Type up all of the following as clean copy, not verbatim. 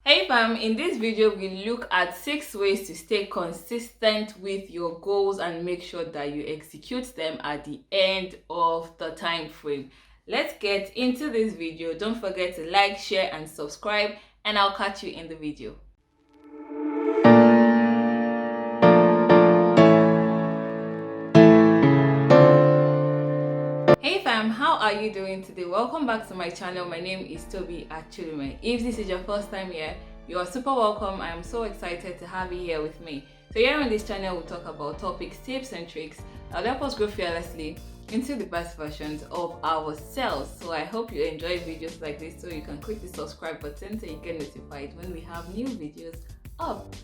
Hey fam, in this video we look at 6 ways to stay consistent with your goals and make sure that you execute them at the end of the time frame. Let's get into this video. Don't forget to like, share and subscribe, and I'll catch you in the video. Hey fam, how are you doing today? Welcome back to my channel. My name is Tobi Achudume. If this is your first time here, you are super welcome. I am so excited to have you here with me. So here on this channel, we'll talk about topics, tips and tricks that help us grow fearlessly into the best versions of ourselves. So I hope you enjoy videos like this, so you can click the subscribe button so you get notified when we have new videos up.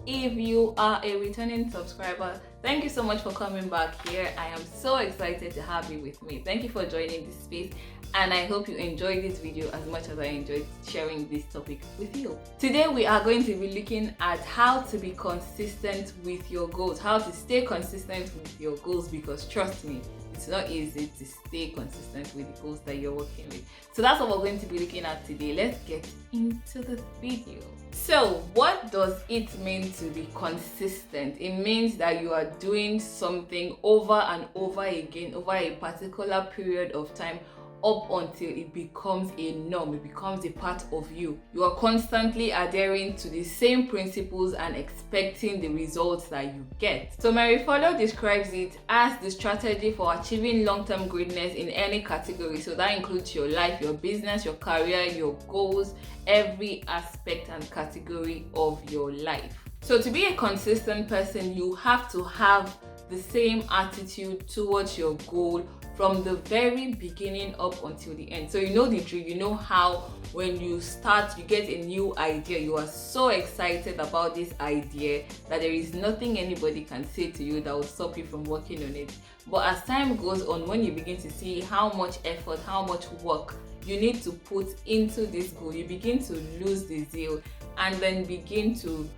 If you are a returning subscriber, thank you so much for coming back here. I am so excited to have you with me. Thank you for joining this space, and I hope you enjoyed this video as much as I enjoyed sharing this topic with you. Today we are going to be looking at how to be consistent with your goals, how to stay consistent with your goals, because trust me, it's not easy to stay consistent with the goals that you're working with. So that's what we're going to be looking at today. Let's get into the video. So what does it mean to be consistent? It means that you are doing something over and over again over a particular period of time up until it becomes a norm, it becomes a part of you. You are constantly adhering to the same principles and expecting the results that you get. So Mary Follow describes it as the strategy for achieving long-term greatness in any category. So that includes your life, your business, your career, your goals, every aspect and category of your life. So to be a consistent person, you have to have the same attitude towards your goal from the very beginning up until the end. So you know the drill, you know how when you start, you get a new idea, you are so excited about this idea that there is nothing anybody can say to you that will stop you from working on it. But as time goes on, when you begin to see how much effort, how much work you need to put into this goal, you begin to lose the zeal and then begin to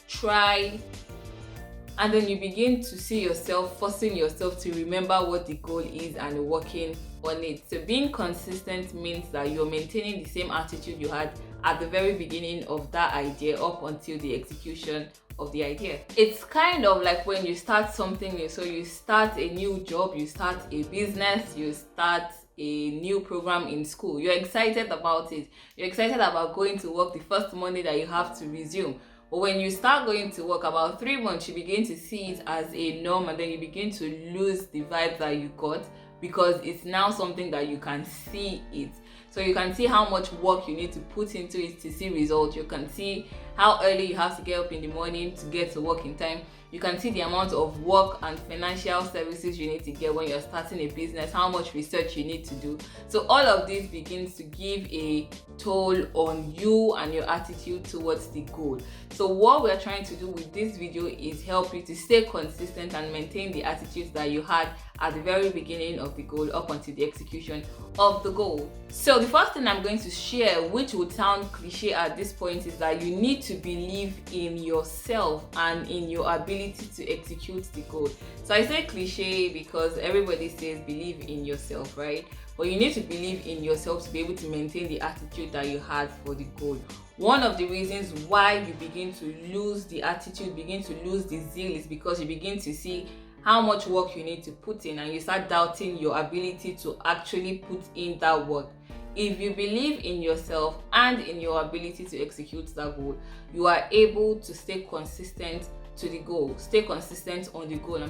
try, and then you begin to see yourself forcing yourself to remember what the goal is and working on it. So being consistent means that you're maintaining the same attitude you had at the very beginning of that idea up until the execution of the idea. It's kind of like when you start something new. So you start a new job, you start a business, you start a new program in school. You're excited about it. You're excited about going to work the first Monday that you have to resume. But when you start going to work, about 3 months, you begin to see it as a norm, and then you begin to lose the vibe that you got, because it's now something that you can see it. So you can see how much work you need to put into it to see results. You can see how early you have to get up in the morning to get to work in time. You can see the amount of work and financial services you need to get when you're starting a business, how much research you need to do. So all of this begins to give a toll on you and your attitude towards the goal. So what we're trying to do with this video is help you to stay consistent and maintain the attitudes that you had at the very beginning of the goal up until the execution of the goal. So the first thing I'm going to share, which would sound cliche at this point, is that you need to believe in yourself and in your ability to execute the goal. So I say cliche because everybody says believe in yourself, right? But you need to believe in yourself to be able to maintain the attitude that you had for the goal. One of the reasons why you begin to lose the attitude, begin to lose the zeal, is because you begin to see how much work you need to put in, and you start doubting your ability to actually put in that work. If you believe in yourself and in your ability to execute that goal, you are able to stay consistent to the goal, stay consistent on the goal,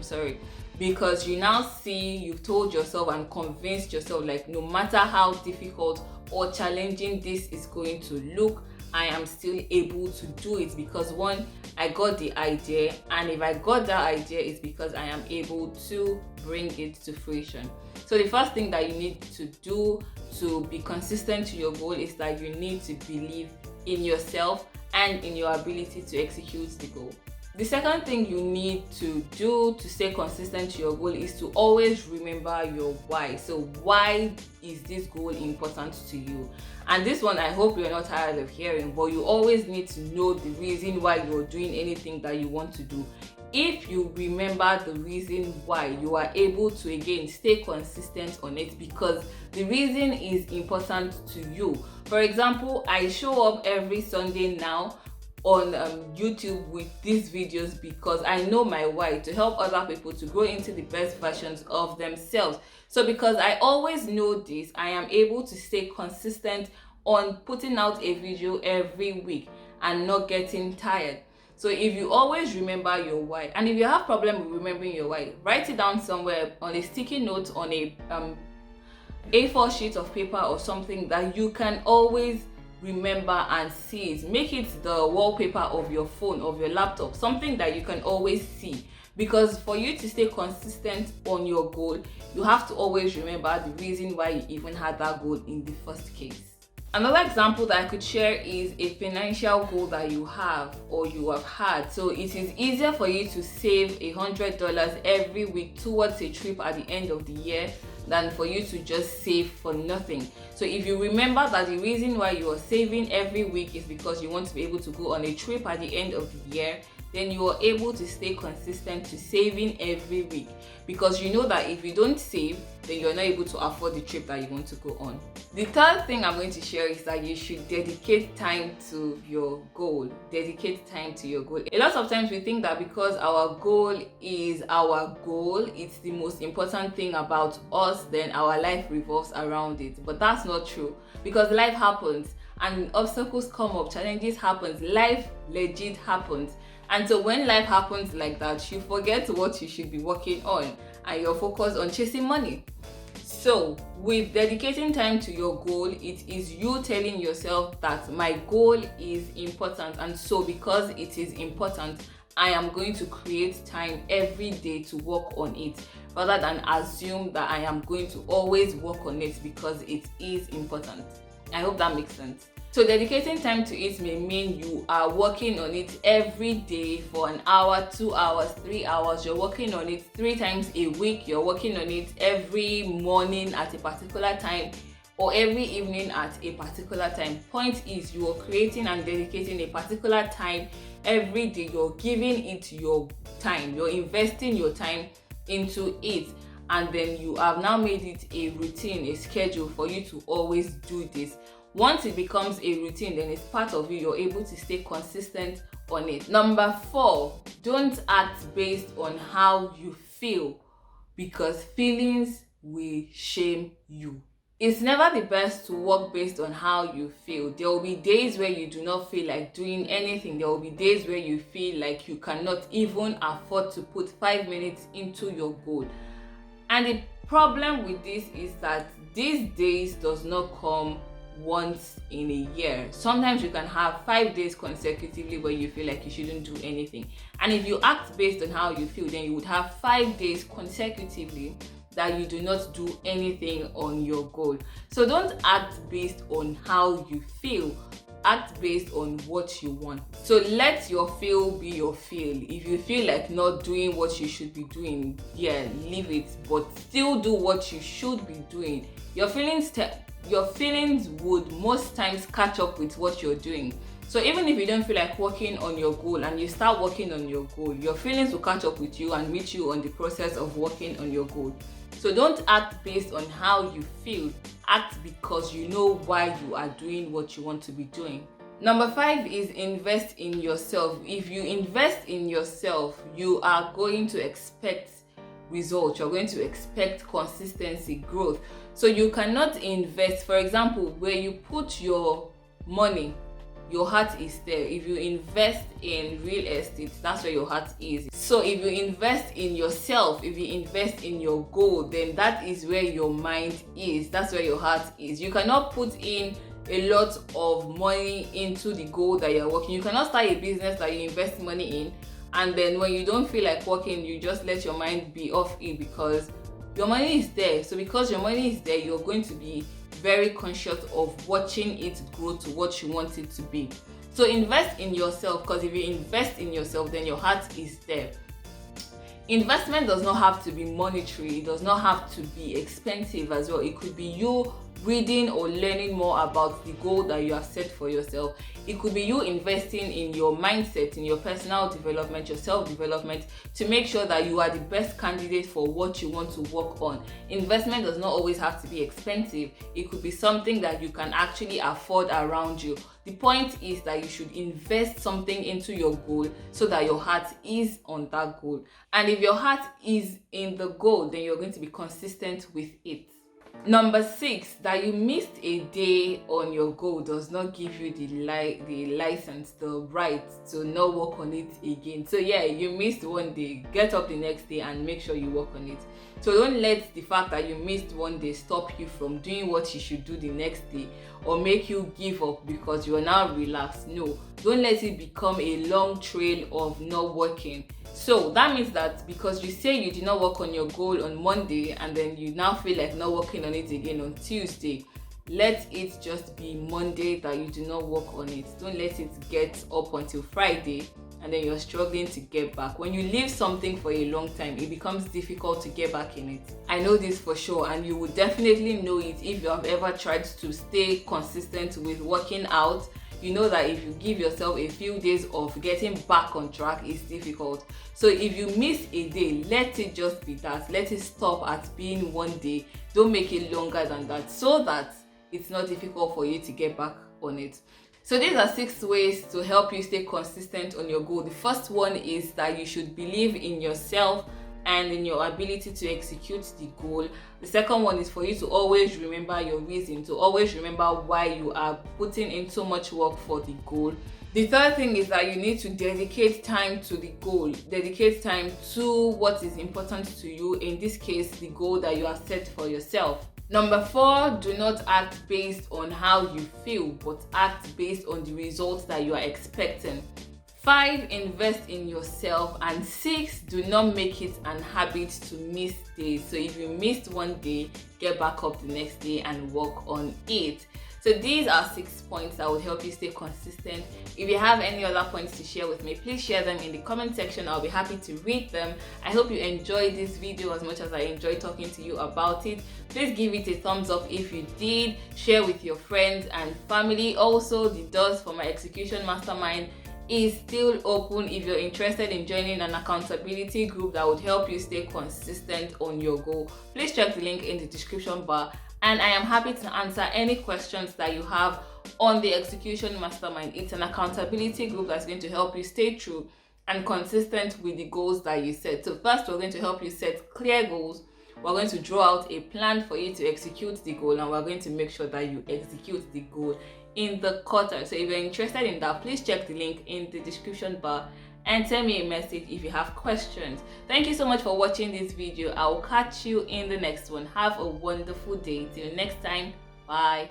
because you now see, you've told yourself and convinced yourself, like, no matter how difficult or challenging this is going to look, I am still able to do it, because one, I got the idea, and if I got that idea, it's because I am able to bring it to fruition. So the first thing that you need to do to be consistent to your goal is that you need to believe in yourself and in your ability to execute the goal. The second thing you need to do to stay consistent to your goal is to always remember your why. So why is this goal important to you? And this one, I hope you're not tired of hearing, but you always need to know the reason why you're doing anything that you want to do. if you remember the reason why, you are able to again stay consistent on it, because the reason is important to you. For example, I show up every Sunday now on YouTube with these videos because I know my why, to help other people to grow into the best versions of themselves. So because I always know this, I am able to stay consistent on putting out a video every week and not getting tired. So if you always remember your why, and if you have problem with remembering your why, write it down somewhere on a sticky note, on a A4 sheet of paper or something that you can always remember and see it. Make it the wallpaper of your phone, of your laptop, something that you can always see. Because for you to stay consistent on your goal, you have to always remember the reason why you even had that goal in the first case. Another example that I could share is a financial goal that you have or you have had. So it is easier for you to save $100 every week towards a trip at the end of the year than for you to just save for nothing. So if you remember that the reason why you are saving every week is because you want to be able to go on a trip at the end of the year, then you are able to stay consistent to saving every week, because you know that if you don't save, then you're not able to afford the trip that you want to go on. The third thing I'm going to share is that you should dedicate time to your goal. Dedicate time to your goal. A lot of times we think that because our goal is our goal, it's the most important thing about us, then our life revolves around it. But that's not true, because life happens and obstacles come up, challenges happens, life legit happens. And so when life happens like that, you forget what you should be working on and you're focused on chasing money. So with dedicating time to your goal, it is you telling yourself that my goal is important, and so because it is important, I am going to create time every day to work on it, rather than assume that I am going to always work on it because it is important. I hope that makes sense. So dedicating time to it may mean you are working on it every day for an hour, 2 hours, 3 hours. You're working on it 3 times a week. You're working on it every morning at a particular time or every evening at a particular time. Point is, you are creating and dedicating a particular time every day. You're giving it your time. You're investing your time into it. And then you have now made it a routine, a schedule for you to always do this. Once it becomes a routine, then it's part of you. You're able to stay consistent on it. Number 4, don't act based on how you feel, because feelings will shame you. It's never the best to work based on how you feel. There will be days where you do not feel like doing anything. There will be days where you feel like you cannot even afford to put 5 minutes into your goal. And the problem with this is that these days does not come once in a year. Sometimes you can have 5 days consecutively where you feel like you shouldn't do anything. And if you act based on how you feel, then you would have 5 days consecutively that you do not do anything on your goal. So don't act based on how you feel. Act based on what you want. So let your feel be your feel. If you feel like not doing what you should be doing, leave it, but still do what you should be doing. Your feelings would most times catch up with what you're doing. So even if you don't feel like working on your goal and you start working on your goal, your feelings will catch up with you and meet you on the process of working on your goal. So don't act based on how you feel. Act because you know why you are doing what you want to be doing. Number 5 is invest in yourself. If you invest in yourself, you are going to expect results. You're going to expect consistency, growth. So you cannot invest, for example, where you put your money, your heart is there. If you invest in real estate, that's where your heart is. So if you invest in yourself, if you invest in your goal, then that is where your mind is. That's where your heart is. You cannot put in a lot of money into the goal that you're working. You cannot start a business that you invest money in, and then when you don't feel like working, you just let your mind be off it, because your money is there. So because your money is there, you're going to be very conscious of watching it grow to what you want it to be. So invest in yourself, because if you invest in yourself, then your heart is there. Investment does not have to be monetary. It does not have to be expensive as well. It could be you reading or learning more about the goal that you have set for yourself. It could be you investing in your mindset, in your personal development, your self-development, to make sure that you are the best candidate for what you want to work on. Investment does not always have to be expensive. It could be something that you can actually afford around you. The point is that you should invest something into your goal so that your heart is on that goal. And if your heart is in the goal, then you're going to be consistent with it. Number 6, that you missed a day on your goal does not give you the license, the right to not work on it again. So yeah, you missed one day, get up the next day and make sure you work on it. So don't let the fact that you missed one day stop you from doing what you should do the next day, or make you give up because you are now relaxed. No, don't let it become a long trail of not working. So that means that because you say you did not work on your goal on Monday and then you now feel like not working on it again on Tuesday, let it just be Monday that you do not work on it. Don't let it get up until Friday and then you're struggling to get back. When you leave something for a long time, it becomes difficult to get back in it. I know this for sure, and you will definitely know it if you have ever tried to stay consistent with working out. You know that if you give yourself a few days of getting back on track, it's difficult. So if you miss a day, let it just be that. Let it stop at being one day. Don't make it longer than that, so that it's not difficult for you to get back on it. So these are 6 ways to help you stay consistent on your goal. The first one is that you should believe in yourself and in your ability to execute the goal. The second one is for you to always remember your reason, to always remember why you are putting in so much work for the goal. The third thing is that you need to dedicate time to the goal. Dedicate time to what is important to you, in this case, the goal that you have set for yourself. Number 4, do not act based on how you feel, but act based on the results that you are expecting. 5, invest in yourself. And 6, do not make it an habit to miss days. So if you missed one day, get back up the next day and work on it. So these are 6 points that will help you stay consistent. If you have any other points to share with me, please share them in the comment section. I'll be happy to read them. I hope you enjoyed this video as much as I enjoyed talking to you about it. Please give it a thumbs up if you did. Share with your friends and family. Also, the doors for my execution mastermind is still open if you're interested in joining an accountability group that would help you stay consistent on your goal. Please check the link in the description bar, and I am happy to answer any questions that you have on the execution mastermind. It's an accountability group that's going to help you stay true and consistent with the goals that you set. So first, we're going to help you set clear goals. We're going to draw out a plan for you to execute the goal, and we're going to make sure that you execute the goal in the quarter. So if you're interested in that, please check the link in the description bar and send me a message if you have questions. Thank you so much for watching this video. I will catch you in the next one. Have a wonderful day. Till next time, bye.